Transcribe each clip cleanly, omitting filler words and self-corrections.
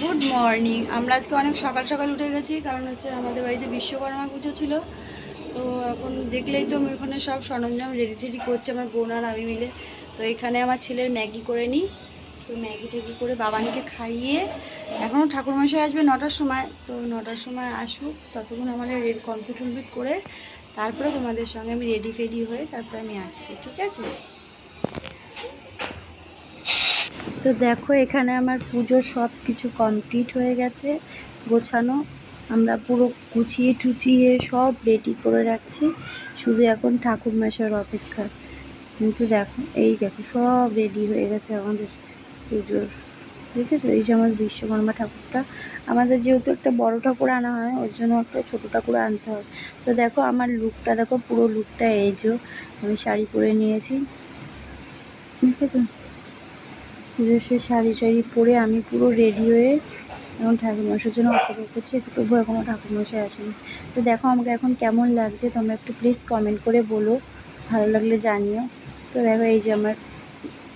Good morning. আমরা আজকে অনেক সকাল সকাল উঠে গেছি, কারণ হচ্ছে আমাদের বাড়িতে বিশ্বকর্মা পুজো ছিল। তো এখন দেখলেই তো আমি ওখানে সব সরঞ্জাম রেডি টেডি করছি আমার বোন আর আমি মিলে। তো এখানে আমার ছেলের ম্যাগি করে নিই। তো ম্যাগি ট্যাগি করে বাবানিকে খাইয়ে, এখনও ঠাকুরমশাই আসবে 9টার সময়। তো 9টার সময় আসুক, ততক্ষণ আমাদের কমপ্লিট করে তারপরে তোমাদের সঙ্গে আমি রেডি ফেডি হয়ে তারপরে আমি আসছি, ঠিক আছে? তো দেখো, এখানে আমার পুজোর সব কিছু কমপ্লিট হয়ে গেছে, গোছানো। আমরা পুরো গুছিয়ে টুচিয়ে সব রেডি করে রাখছি, শুধু এখন ঠাকুরমশাইয়ের অপেক্ষা। কিন্তু দেখো, এই দেখো সব রেডি হয়ে গেছে আমাদের পুজোর। দেখেছো, এই যে আমার বিশ্বকর্মা ঠাকুরটা, আমাদের যেহেতু একটা বড় ঠাকুর আনা হয়, ওর জন্য একটা ছোটো ঠাকুর আনতে হয়। তো দেখো আমার লুকটা, দেখো পুরো লুকটা এই যে আমি শাড়ি পরে নিয়েছি, দেখেছো? নিজস্ব শাড়ি টাড়ি পরে আমি পুরো রেডি হয়ে এখন ঠাকুরমশাইয়ের জন্য অপেক্ষা করছি, তবুও এখনও ঠাকুরমশাই আসেনি। তো দেখো আমাকে এখন কেমন লাগছে তোমরা একটু প্লিজ কমেন্ট করে বলো, ভালো লাগলে জানিও। তো দেখো, এই যে আমার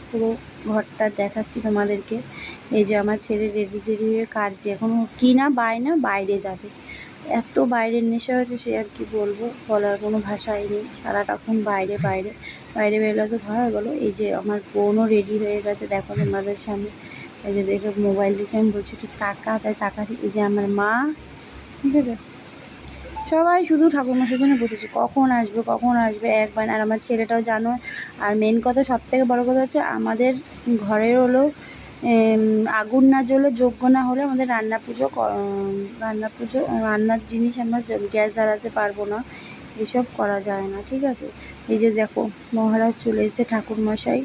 পুরো ঘরটা দেখাচ্ছি তোমাদেরকে। এই যে আমার ছেলে রেডি টেডি হয়ে কাটছে, এখনও কি না বাইরে যাবে। এত বাইরের নেশা হয়েছে, সে আর কি বলবো, বলার কোনো ভাষাই নেই। সারাটাক্ষণ বাইরে বাইরে বাইরে বেরোলে তো ভয় বলো। এই যে আমার বোনও রেডি হয়ে গেছে, দেখো তোমাদের সামনে। এই যে দেখে মোবাইল দিচ্ছে, আমি বলছি একটু টাকা, তাই টাকা। এই যে আমার মা, ঠিক আছে? সবাই শুধু ঠাকুরমশাইর জন্য বসেছে, কখন আসবে একবার। আর আমার ছেলেটাও জানো। আর মেন কথা, সবথেকে বড় কথা হচ্ছে আমাদের ঘরের হলো আগুন না জ্বলে, যজ্ঞ না হলে আমাদের রান্নার জিনিস আমরা গ্যাস জ্বালাতে পারবো না, এসব করা যায় না, ঠিক আছে? এই যে দেখো মহারাজ চলে এসেছে, ঠাকুরমশাই,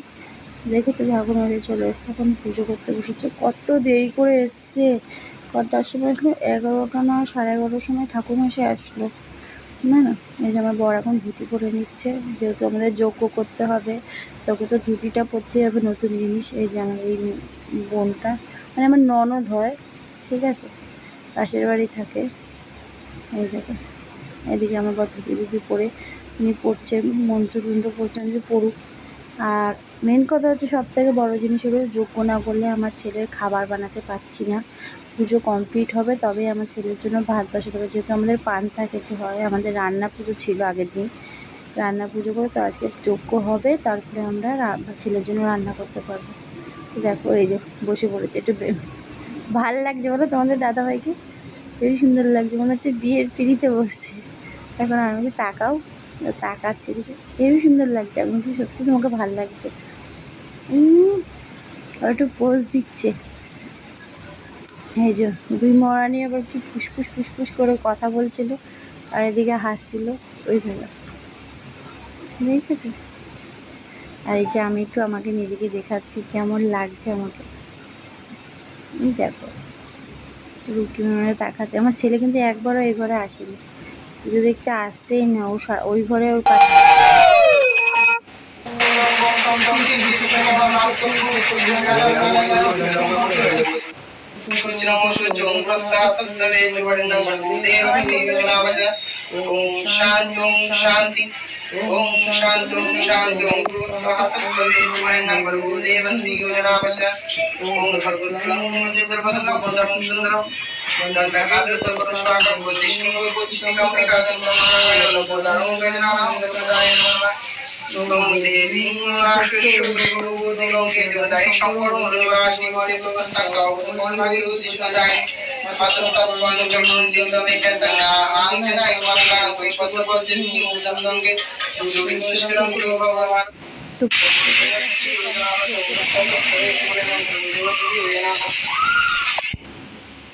দেখেছো ঠাকুরমশাই চলে এসছে, এখন পুজো করতে বসেছে। কত দেরি করে এসছে, কটার সময় আসলো? 11টা না 11:30টার সময় ঠাকুরমশাই আসলো। না, এই যে আমার বর এখন ধুতি পরে নিচ্ছে, যেহেতু আমাদের যজ্ঞ করতে হবে, তোকে তো ধুতিটা পরতেই হবে, নতুন জিনিস। এই যে আমার এই বোনটা, মানে আমার ননদ হয়, ঠিক আছে, পাশের বাড়ি থাকে। এই দেখো, এদিকে আমার বর ধুতি পরে উনি পড়ছে, মন্ত্র পড়ছে, আমি যে পড়ুক। আর মেন কথা হচ্ছে, সবথেকে বড় জিনিস হলো, যজ্ঞ না করলে আমার ছেলের খাবার বানাতে পারছি না। পুজো কমপ্লিট হবে তবেই আমার ছেলের জন্য ভাত বসাতে হবে, যেহেতু আমাদের পান্তা খেতে হয়। আমাদের রান্না পুজো ছিল আগের দিন, রান্না পুজো করে তো আজকে যজ্ঞ হবে, তারপরে আমরা ছেলের জন্য রান্না করতে পারবো। তো দেখো এই যে বসে পড়েছে, একটু ভাল লাগছে বলো তোমাদের দাদাভাইকে? খুবই সুন্দর লাগছে, মনে হচ্ছে বিয়ের পিঁড়িতে বসছে। এখন আমাকে তাকাও, তাকাচ্ছে, দেখে খুবই সুন্দর লাগছে। আমি বলছি সত্যি তোমাকে ভাল লাগছে। একটু পোজ দিচ্ছে। এই যে দুই মহারানী আবার কি ফুসফুস করে কথা বলছিল, আর এদিকে হাসছিল, ওই ভেবে, দেখেছে? আর এই যে আমি একটু আমাকে নিজেকে দেখাচ্ছি কেমন লাগছে আমাকে, দেখো রুটি মানে তাকাচ্ছে। আমার ছেলে কিন্তু একবারও এই ঘরে আসেনি, পুজো দেখতে আসছেই না, ও ওই ঘরে ওর পাশে। शांति ओम शांति शांति ओम देवंती योजनावश ओम भगवतं देवरवदनं वन्दनं सुन्दरं दण्डकाव्यं स्वागतं वदिष्णुं वदिष्णुकं प्रकाशं ब्रह्मणाय वेदनानां वेदनाय नमः ओम देवी आश्वेश्वरं केतुदाय शंकर मुनिवासिनी तंका ओम भागी उदिष्णदाय मातस्तापवान जमन दिलमे केतना आंगनाय वरना कोई पद्मपद्मनि उदंगे जोड़ी मुश्किलों को भगवान।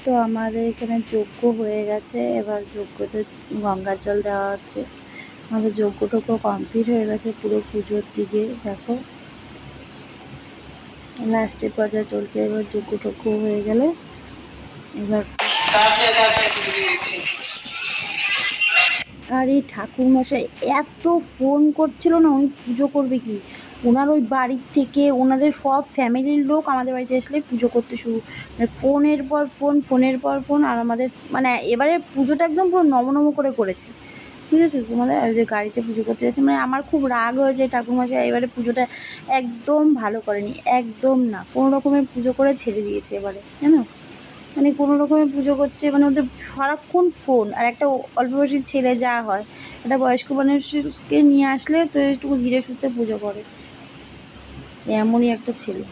তো আমাদের এখানে যজ্ঞ হয়ে গেছে, এবার যজ্ঞতে গঙ্গার জল দেওয়া হচ্ছে। আমাদের যজ্ঞটুকু কমপ্লিট হয়ে গেছে পুরো পুজোর দিকে, দেখো লাস্টের পর্যায়ে চলছে। এবার যজ্ঞটুকু হয়ে গেলে এবার আর এই ঠাকুরমশাই এত ফোন করছিল না, উনি পুজো করবে কি, ওনার ওই বাড়ির থেকে ওনাদের সব ফ্যামিলির লোক আমাদের বাড়িতে আসলে পুজো করতে শুরু, মানে ফোনের পর ফোন। আর আমাদের মানে এবারে পুজোটা একদম পুরো নম করে করেছে, বুঝেছো? তোমাদের আর যে গাড়িতে পুজো করতে যাচ্ছে, মানে আমার খুব রাগ হয়েছে, ঠাকুরমশাই এবারে পুজোটা একদম ভালো করেনি, একদম না, কোনো রকমের পুজো করে ছেড়ে দিয়েছে এবারে, জানো? মানে কোনো রকমে পুজো করছে, মানে ওদের সারাক্ষণ ফোন। আর একটা অল্প বয়সী ছেলে যা হয়, একটা বয়স্ক মানুষকে নিয়ে আসলে তো একটু ধীরে সুস্থে পুজো করে, এমনই একটা ছেলে।